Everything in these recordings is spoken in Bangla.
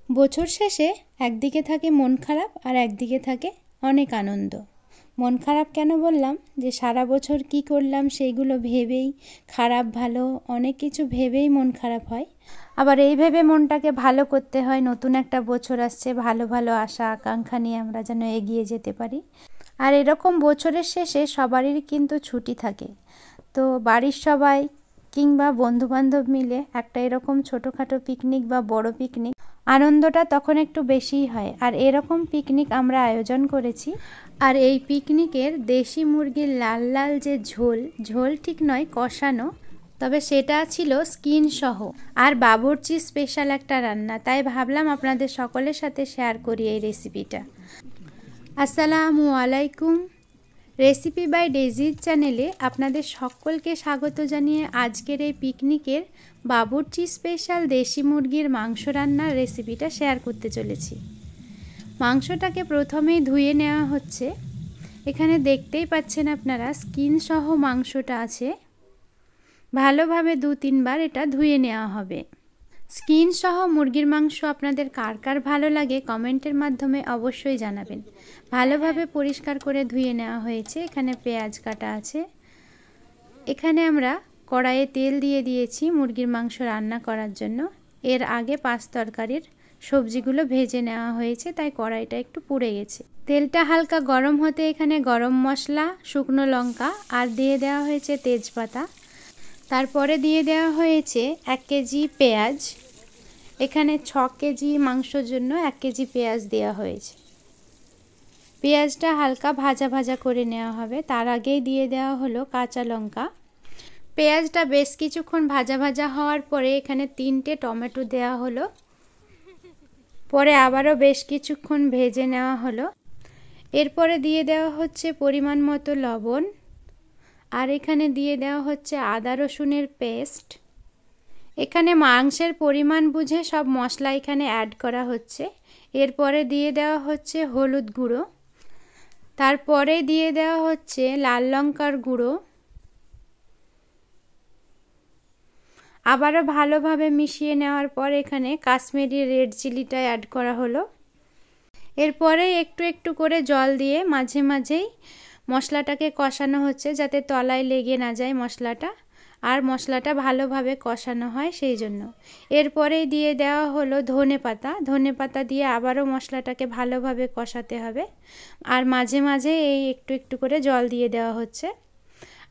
বছর শেষে একদিকে থাকে মন খারাপ আর একদিকে থাকে অনেক আনন্দ। মন খারাপ কেন বললাম, যে সারা বছর কি করলাম সেইগুলো ভেবেই, খারাপ ভালো অনেক কিছু ভেবেই মন খারাপ হয়। আবার এই ভেবে মনটাকে ভালো করতে হয়, নতুন একটা বছর আসছে, ভালো ভালো আশা আকাঙ্ক্ষা নিয়ে আমরা যেন এগিয়ে যেতে পারি। আর এরকম বছরের শেষে সবারই কিন্তু ছুটি থাকে, তো বাড়ির সবাই কিংবা বন্ধুবান্ধব মিলে একটা এরকম ছোটোখাটো পিকনিক বা বড় পিকনিক, আনন্দটা তখন একটু বেশিই হয়। আর এরকম পিকনিক আমরা আয়োজন করেছি। আর এই পিকনিকের দেশি মুরগির লাল লাল যে ঝোল, ঝোল ঠিক নয়, কষানো, তবে সেটা ছিল স্কিন সহ, আর বাবুর্চি স্পেশাল একটা রান্না। তাই ভাবলাম আপনাদের সকলের সাথে শেয়ার করি এই রেসিপিটা। আসসালামু আলাইকুম। রেসিপি বাই ডেজির চ্যানেলে আপনাদের সকলকে স্বাগত জানিয়ে আজকের এই পিকনিকের বাবুর্চি স্পেশাল দেশি মুরগির মাংস রান্নার রেসিপিটা শেয়ার করতে চলেছি। মাংসটাকে প্রথমেই ধুয়ে নেওয়া হচ্ছে। এখানে দেখতেই পাচ্ছেন আপনারা, স্কিন সহ মাংসটা আছে। ভালোভাবে 2-3 বার এটা ধুয়ে নেওয়া হবে। স্কিন সহ মুরগির মাংস আপনাদের কার কার ভালো লাগে কমেন্টের মাধ্যমে অবশ্যই জানাবেন। ভালোভাবে পরিষ্কার করে ধুয়ে নেওয়া হয়েছে। এখানে পেঁয়াজ কাটা আছে। এখানে আমরা কড়াইয়ে তেল দিয়ে দিয়েছি মুরগির মাংস রান্না করার জন্য। এর আগে 5 তরকারির সবজিগুলো ভেজে নেওয়া হয়েছে, তাই কড়াইটা একটু পুড়ে গেছে। তেলটা হালকা গরম হতে এখানে গরম মশলা, শুকনো লঙ্কা আর দিয়ে দেওয়া হয়েছে তেজপাতা। তারপরে দিয়ে দেওয়া হয়েছে 1 কেজি পেঁয়াজ। এখানে 6 কেজি মাংসর জন্য 1 কেজি পেঁয়াজ দেওয়া হয়েছে। পেঁয়াজটা হালকা ভাজা ভাজা করে নেওয়া হবে। তার আগেই দিয়ে দেওয়া হলো কাঁচা লঙ্কা। পেঁয়াজটা বেশ কিছুক্ষণ ভাজা ভাজা হওয়ার পরে এখানে 3টে টমেটো দেওয়া হলো। পরে আবারও বেশ কিছুক্ষণ ভেজে নেওয়া হলো। এরপরে দিয়ে দেওয়া হচ্ছে পরিমাণ মতো লবণ, আর এখানে দিয়ে দেওয়া হচ্ছে আদা রসুনের পেস্ট। এখানে মাংসের পরিমাণ বুঝে সব মশলা এখানে অ্যাড করা হচ্ছে। এরপরে দিয়ে দেওয়া হচ্ছে হলুদ গুঁড়ো, তারপরে দিয়ে দেওয়া হচ্ছে লাল লঙ্কার গুঁড়ো। আবারও ভালোভাবে মিশিয়ে নেওয়ার পর এখানে কাশ্মীরি রেড চিলিটা অ্যাড করা হলো। এরপরে একটু একটু করে জল দিয়ে মাঝে মাঝেই মশলাটাকে কষানো হচ্ছে, যাতে তলায় লেগে না যায় মশলাটা, আর মশলাটা ভালোভাবে কষানো হয় সেই জন্য। এরপরেই দিয়ে দেওয়া হলো ধনেপাতা। ধনেপাতা দিয়ে আবারও মশলাটাকে ভালোভাবে কষাতে হবে, আর মাঝে মাঝে এই একটু একটু করে জল দিয়ে দেওয়া হচ্ছে।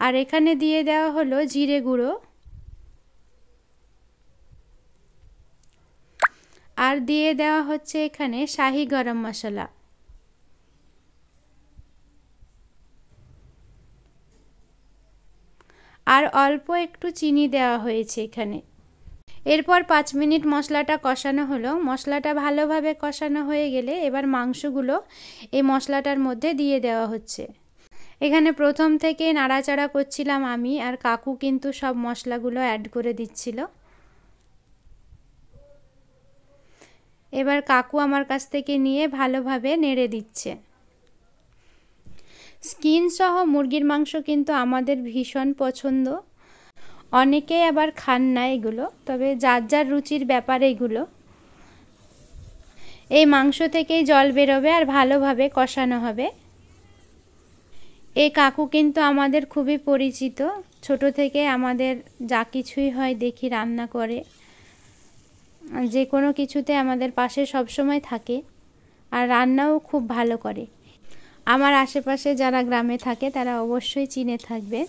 আর এখানে দিয়ে দেওয়া হলো জিরে গুঁড়ো, আর দিয়ে দেওয়া হচ্ছে এখানে শাহি গরম মশলা। আর অল্প একটু চিনি দেওয়া হয়েছে এখানে। এরপর 5 মিনিট মশলাটা কষানো হলো। মশলাটা ভালোভাবে কষানো হয়ে গেলে এবার মাংসগুলো এই মশলাটার মধ্যে দিয়ে দেওয়া হচ্ছে। এখানে প্রথম থেকে নাড়াচাড়া করছিলাম আমি, আর কাকু কিন্তু সব মশলাগুলো অ্যাড করে দিচ্ছিল। এবার কাকু আমার কাছ থেকে নিয়ে ভালোভাবে নেড়ে দিচ্ছে। স্কিন সহ মুরগির মাংস কিন্তু আমাদের ভীষণ পছন্দ। অনেকেই আবার খান না এগুলো, তবে যার যার রুচির ব্যাপার এগুলো। এই মাংস থেকেই জল বেরোবে আর ভালোভাবে কষানো হবে। এই কাকু কিন্তু আমাদের খুবই পরিচিত। ছোট থেকে আমাদের যা কিছুই হয় দেখি রান্না করে, যে কোনো কিছুতে আমাদের পাশে সবসময় থাকে, আর রান্নাও খুব ভালো করে। আমার আশেপাশে যারা গ্রামে থাকে তারা অবশ্যই চিনে থাকবে।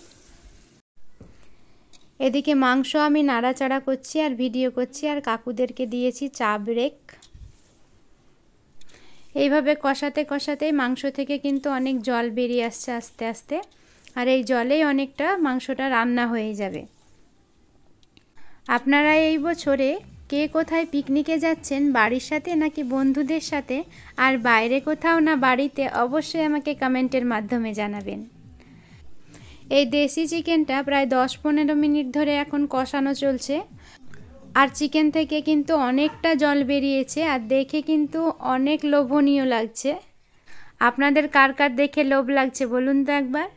এদিকে মাংস আমি নাড়াচাড়া করছি আর ভিডিও করছি, আর কাকুদেরকে দিয়েছি চা ব্রেক। এইভাবে কষাতে কষাতেই মাংস থেকে কিন্তু অনেক জল বেরিয়ে আসছে আস্তে আস্তে, আর এই জলেই অনেকটা মাংসটা রান্না হয়ে যাবে। আপনারা এই বছরে কে কোথায় পিকনিকে যাচ্ছেন, বাড়ির সাথে নাকি বন্ধুদের সাথে, আর বাইরে কোথাও না বাড়িতে, অবশ্যই আমাকে কমেন্টের মাধ্যমে জানাবেন। এই দেশি চিকেনটা প্রায় 10-15 মিনিট ধরে এখন কষানো চলছে, আর চিকেন থেকে কিন্তু অনেকটা জল বেরিয়েছে, আর দেখে কিন্তু অনেক লোভনীয় লাগছে। আপনাদের কার কার দেখে লোভ লাগছে বলুন তো একবার।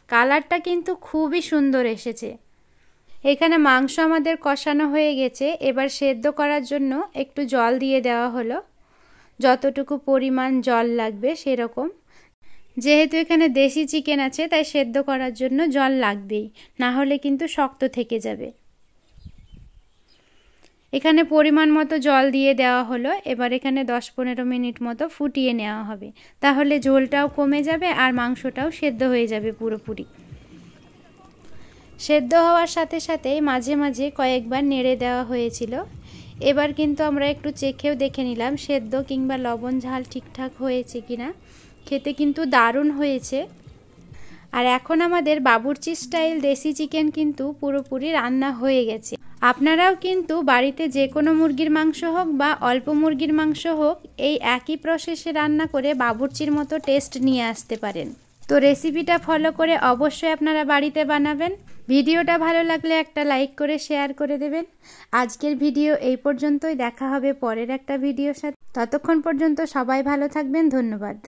কালারটা কিন্তু খুবই সুন্দর এসেছে। এখানে মাংস আমাদের কষানো হয়ে গেছে, এবার সেদ্ধ করার জন্য একটু জল দিয়ে দেওয়া হলো, যতটুকু পরিমাণ জল লাগবে সেরকম। যেহেতু এখানে দেশি চিকেন আছে তাই সেদ্ধ করার জন্য জল লাগবেই, না হলে কিন্তু শক্ত থেকে যাবে। এখানে পরিমাণ মতো জল দিয়ে দেওয়া হলো। এবার এখানে 10-15 মিনিট মতো ফুটিয়ে নেওয়া হবে, তাহলে ঝোলটাও কমে যাবে আর মাংসটাও সেদ্ধ হয়ে যাবে পুরোপুরি। সেদ্ধ হওয়ার সাথে সাথেই মাঝে মাঝে কয়েকবার নেড়ে দেওয়া হয়েছিল। এবার কিন্তু আমরা একটু চেখেও দেখে নিলাম সেদ্ধ কিংবা লবণ ঝাল ঠিকঠাক হয়েছে কিনা। খেতে কিন্তু দারুণ হয়েছে। আর এখন আমাদের বাবুর্চি স্টাইল দেশি চিকেন কিন্তু পুরোপুরি রান্না হয়ে গেছে। আপনারাও কিন্তু বাড়িতে যে কোনো মুরগির মাংস হোক বা অল্প মুরগির মাংস হোক, এই একই প্রসেসে রান্না করে বাবুর্চির মতো টেস্ট নিয়ে আসতে পারেন। তো রেসিপিটা ফলো করে অবশ্যই আপনারা বাড়িতে বানাবেন। ভিডিওটা ভালো লাগলে একটা লাইক করে শেয়ার করে দেবেন। আজকের ভিডিও এই পর্যন্তই, দেখা হবে পরের একটা ভিডিওর সাথে। ততক্ষণ পর্যন্ত সবাই ভালো থাকবেন। ধন্যবাদ।